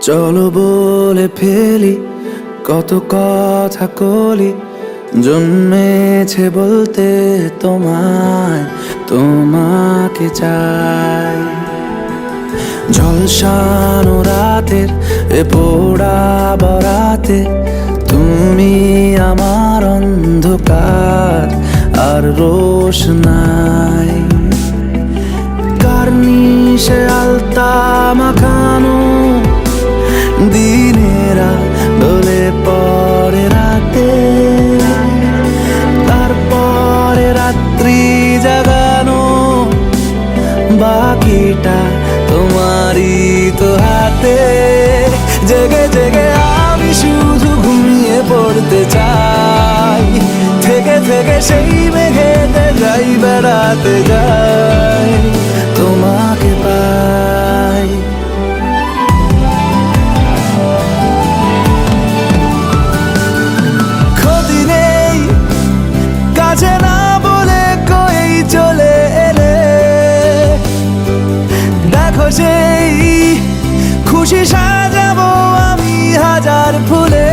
চলো বলে ফেলি কত কথা কলি, জন্মেছে বলতে তোমায়, তোমাকে চাই। ঝলসানো রাতের এ পোড়া বরাতে তুমি আমার অন্ধকার আর রোশনাই। কার্নিশে আলতা মাখানো দিনেরা ডলে পরে রাতে, তারপরে রাত্রি জাগানো বাকিটা তোমারই তো হাতে। জেগে জেগে আমি শুধু ঘুমিয়ে পড়তে চাই, থেকে থেকে সেই মেঘেতে যাই বেড়াতে যাই, তোমাকে পাই। ক্ষতি নেই কাছে না বলে কই চলে এলে, দেখো সেই খুশি সাজাবো আমি হাজার ফুলে।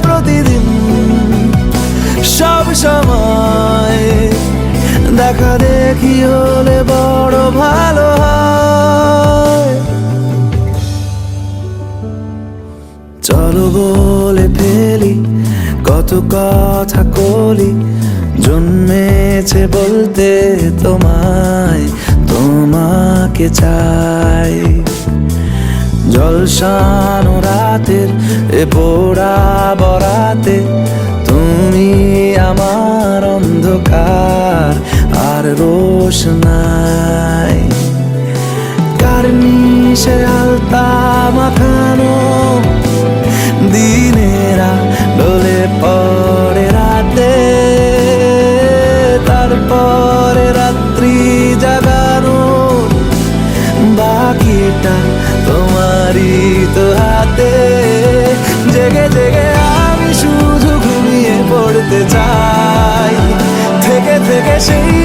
প্রতিদিন সব সময় দেখা দেখি হলে বড় ভালো হয়। চলো বলে ফেলি কত কথা কলি, জন্মেছে বলতে তোমায়, তোমাকে চাই। ঝলসানো রাতের এ পোড়া বরাতে তুমি আমার অন্ধকার আর রোশনাই। কার্নিশে আলতা মাখানো দিনেরা ডলে পরে রাতে, তারপরে রাত্রি জাগানো বাকিটা তোমারই তো হাতে। জেগে জেগে আমি শুধু ঘুমিয়ে পড়তে চাই, থেকে থেকে সেই